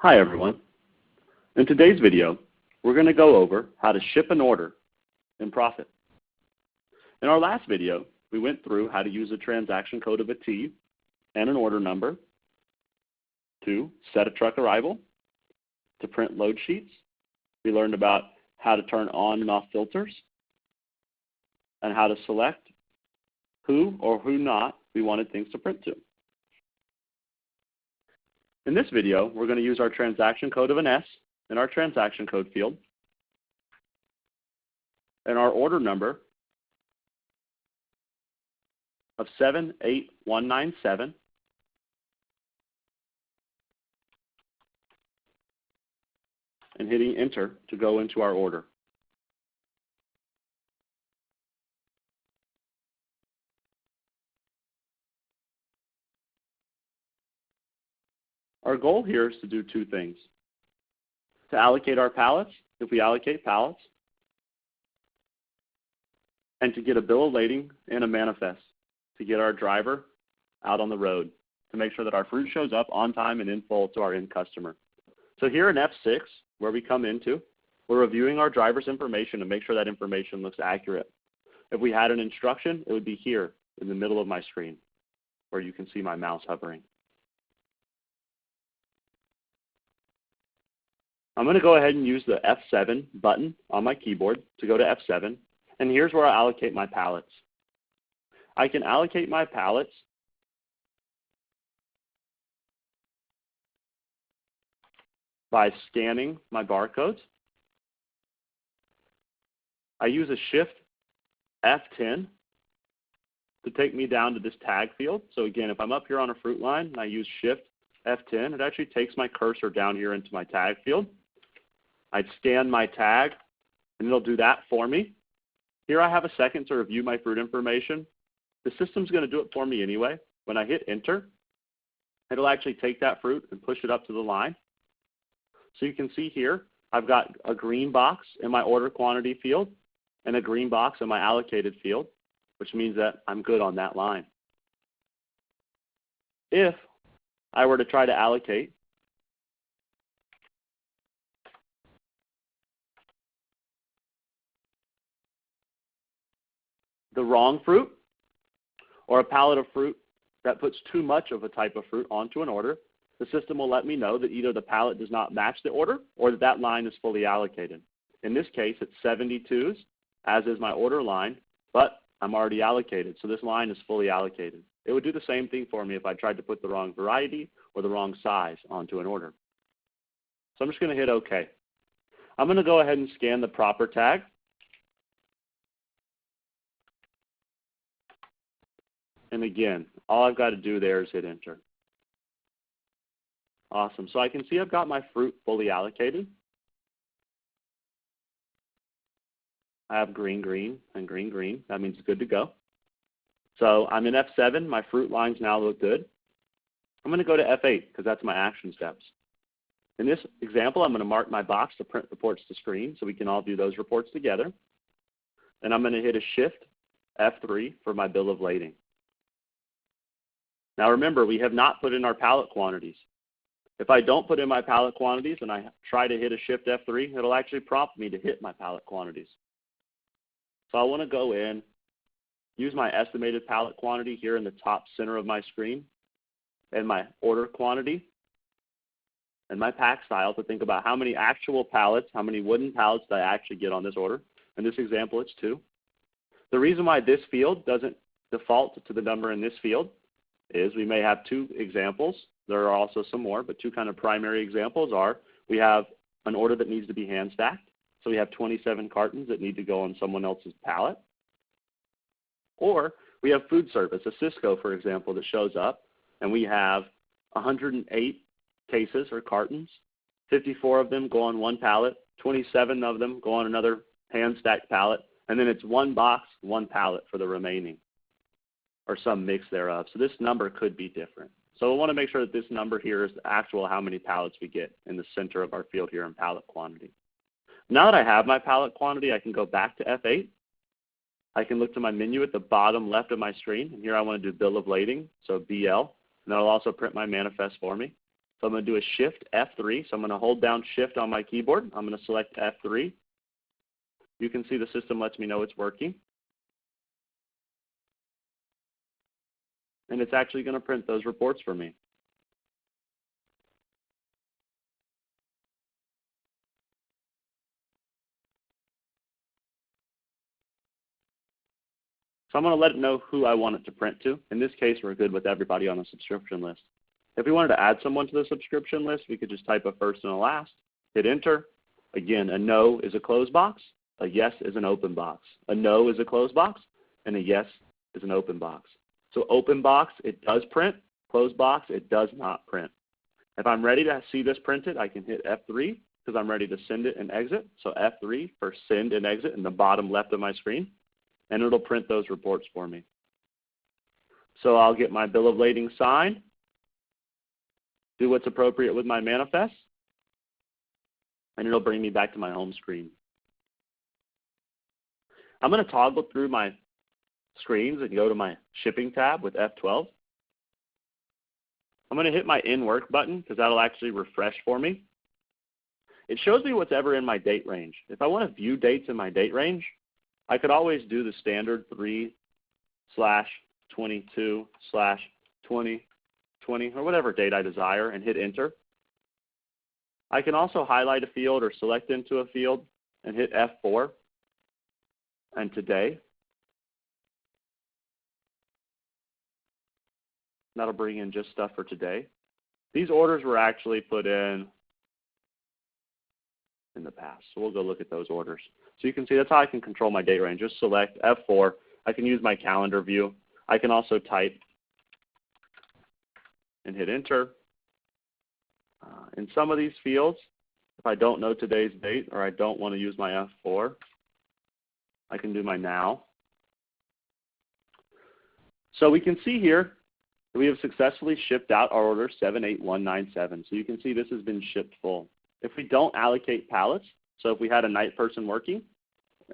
Hi everyone. In today's video, we're going to go over how to ship an order in Profit. In our last video, we went through how to use a transaction code of a T and an order number to set a truck arrival, to print load sheets. We learned about how to turn on and off filters, and how to select who or who not we wanted things to print to. In this video, we're going to use our transaction code of an S in our transaction code field, and our order number of 78197, and hitting enter to go into our order. Our goal here is to do two things: to allocate our pallets, if we allocate pallets, and to get a bill of lading and a manifest to get our driver out on the road to make sure that our fruit shows up on time and in full to our end customer. So here in F6, where we come into, we're reviewing our driver's information to make sure that information looks accurate. If we had an instruction, it would be here in the middle of my screen where you can see my mouse hovering. I'm going to go ahead and use the F7 button on my keyboard to go to F7, and here's where I allocate my pallets. I can allocate my pallets by scanning my barcodes. I use a Shift F10 to take me down to this tag field. So again, if I'm up here on a fruit line and I use Shift F10, it actually takes my cursor down here into my tag field. I'd scan my tag, and it'll do that for me. Here I have a second to review my fruit information. The system's going to do it for me anyway. When I hit enter, it'll actually take that fruit and push it up to the line. So you can see here, I've got a green box in my order quantity field and a green box in my allocated field, which means that I'm good on that line. If I were to try to allocate the wrong fruit, or a pallet of fruit that puts too much of a type of fruit onto an order, the system will let me know that either the pallet does not match the order or that that line is fully allocated. In this case, it's 72s, as is my order line, but I'm already allocated, so this line is fully allocated. It would do the same thing for me if I tried to put the wrong variety or the wrong size onto an order. So I'm just going to hit OK. I'm going to go ahead and scan the proper tag. And again, all I've got to do there is hit enter. Awesome. So I can see I've got my fruit fully allocated. I have green, green, and green, green. That means it's good to go. So I'm in F7. My fruit lines now look good. I'm going to go to F8 because that's my action steps. In this example, I'm going to mark my box to print reports to screen so we can all do those reports together. And I'm going to hit a Shift F3 for my bill of lading. Now remember, we have not put in our pallet quantities. If I don't put in my pallet quantities and I try to hit a Shift F3, it'll actually prompt me to hit my pallet quantities. So I want to go in, use my estimated pallet quantity here in the top center of my screen, and my order quantity, and my pack style to think about how many actual pallets, how many wooden pallets did I actually get on this order. In this example, it's 2. The reason why this field doesn't default to the number in this field is we may have 2 examples. There are also some more, but 2 kind of primary examples are we have an order that needs to be hand stacked. So we have 27 cartons that need to go on someone else's pallet. Or we have food service, a Cisco, for example, that shows up, and we have 108 cases or cartons. 54 of them go on one pallet, 27 of them go on another hand stacked pallet, and then it's 1 box, 1 pallet for the remaining, or some mix thereof. So this number could be different. So we want to make sure that this number here is the actual how many pallets we get in the center of our field here in pallet quantity. Now that I have my pallet quantity, I can go back to F8. I can look to my menu at the bottom left of my screen, and here I want to do bill of lading, so BL, and that'll also print my manifest for me. So I'm going to do a Shift F3. So I'm going to hold down Shift on my keyboard. I'm going to select F3. You can see the system lets me know it's working. And it's actually going to print those reports for me. So I'm going to let it know who I want it to print to. In this case, we're good with everybody on the subscription list. If we wanted to add someone to the subscription list, we could just type a first and a last, hit enter. Again, a no is a closed box, a yes is an open box. A no is a closed box, and a yes is an open box. So open box, it does print. Closed box, it does not print. If I'm ready to see this printed, I can hit F3 because I'm ready to send it and exit. So F3 for send and exit in the bottom left of my screen, and it'll print those reports for me. So I'll get my bill of lading signed, do what's appropriate with my manifest, and it'll bring me back to my home screen. I'm going to toggle through my screens and go to my shipping tab with F12. I'm going to hit my in work button because that'll actually refresh for me. It shows me what's ever in my date range. If I want to view dates in my date range, I could always do the standard 3/22/2020 or whatever date I desire and hit enter. I can also highlight a field or select into a field and hit F4 and today. That'll bring in just stuff for today. These orders were actually put in the past, so we'll go look at those orders. So you can see that's how I can control my date range. Just select F4. I can use my calendar view. I can also type and hit enter. In some of these fields, if I don't know today's date or I don't want to use my F4, I can do my now. So we can see here that we have successfully shipped out our order 78197. So you can see this has been shipped full. If we don't allocate pallets, so if we had a night person working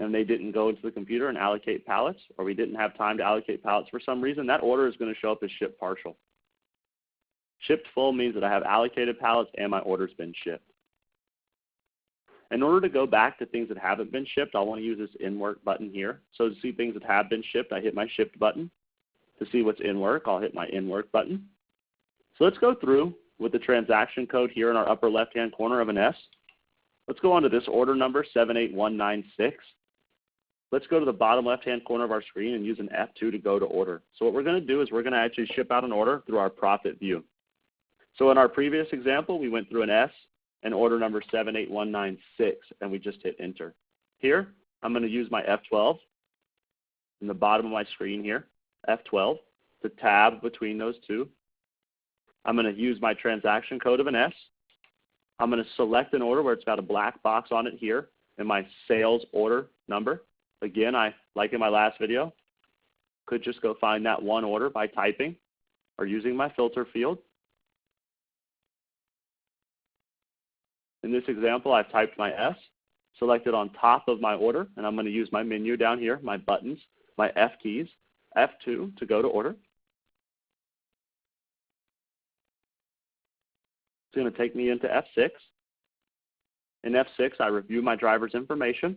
and they didn't go into the computer and allocate pallets, or we didn't have time to allocate pallets for some reason, that order is going to show up as shipped partial. Shipped full means that I have allocated pallets and my order's been shipped. In order to go back to things that haven't been shipped, I want to use this in work button here. So to see things that have been shipped, I hit my shipped button. To see what's in work, I'll hit my in work button. So let's go through with the transaction code here in our upper left-hand corner of an S. Let's go on to this order number, 78196. Let's go to the bottom left-hand corner of our screen and use an F2 to go to order. So what we're going to do is we're going to actually ship out an order through our profit view. So in our previous example, we went through an S and order number 78196, and we just hit enter. Here, I'm going to use my F12 in the bottom of my screen here, F12, to tab between those two. I'm going to use my transaction code of an S. I'm going to select an order where it's got a black box on it here and my sales order number. Again, like in my last video, could just go find that one order by typing or using my filter field. In this example, I've typed my S, selected on top of my order, and I'm going to use my menu down here, my buttons, my F keys, F2 to go to order. It's going to take me into F6. In F6, I review my driver's information.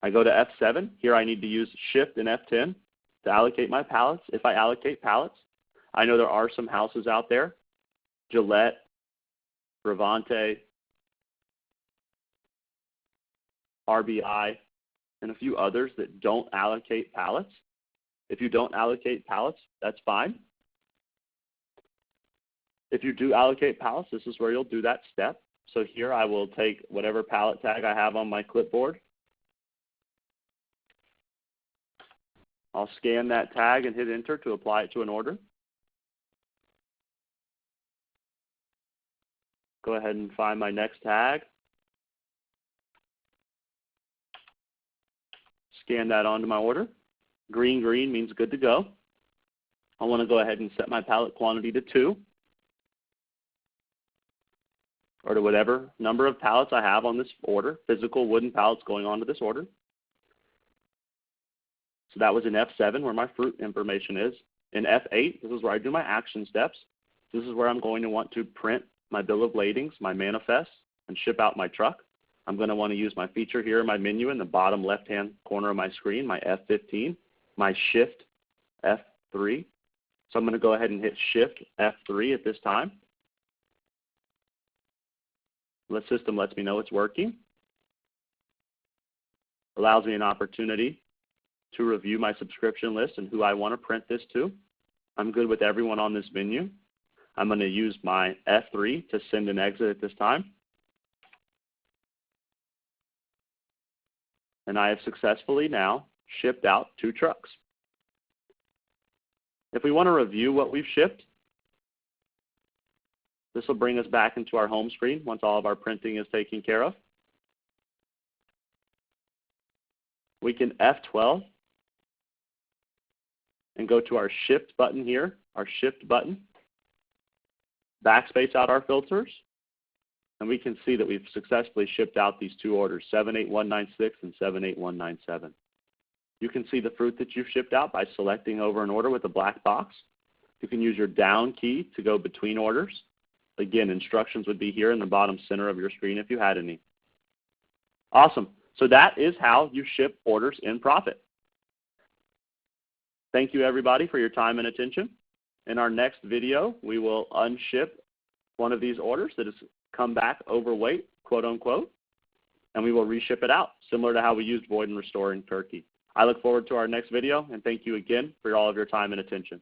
I go to F7. Here I need to use Shift and F10 to allocate my pallets. If I allocate pallets, I know there are some houses out there, Gillette, Bravante, RBI, and a few others that don't allocate pallets. If you don't allocate pallets, that's fine. If you do allocate pallets, this is where you'll do that step. So here I will take whatever pallet tag I have on my clipboard. I'll scan that tag and hit enter to apply it to an order. Go ahead and find my next tag. Scan that onto my order. Green means good to go. I want to go ahead and set my pallet quantity to 2, or to whatever number of pallets I have on this order, physical wooden pallets going onto this order. So that was in F7 where my fruit information is. In F8, this is where I do my action steps. This is where I'm going to want to print my bill of ladings, my manifest, and ship out my truck. I'm going to want to use my feature here in my menu in the bottom left-hand corner of my screen, my F15, my Shift F3. So I'm going to go ahead and hit Shift F3 at this time. The system lets me know it's working. Allows me an opportunity to review my subscription list and who I want to print this to. I'm good with everyone on this menu. I'm going to use my F3 to send and exit at this time. And I have successfully now shipped out 2 trucks. If we want to review what we've shipped, this will bring us back into our home screen once all of our printing is taken care of. We can F12 and go to our Shift button here, our Shift button, backspace out our filters, and we can see that we've successfully shipped out these 2 orders, 78196 and 78197. You can see the fruit that you've shipped out by selecting over an order with a black box. You can use your down key to go between orders. Again, instructions would be here in the bottom center of your screen if you had any. Awesome. So that is how you ship orders in Profit. Thank you, everybody, for your time and attention. In our next video, we will unship one of these orders that has come back overweight, quote unquote, and we will reship it out, similar to how we used void and restore in Turkey. I look forward to our next video, and thank you again for all of your time and attention.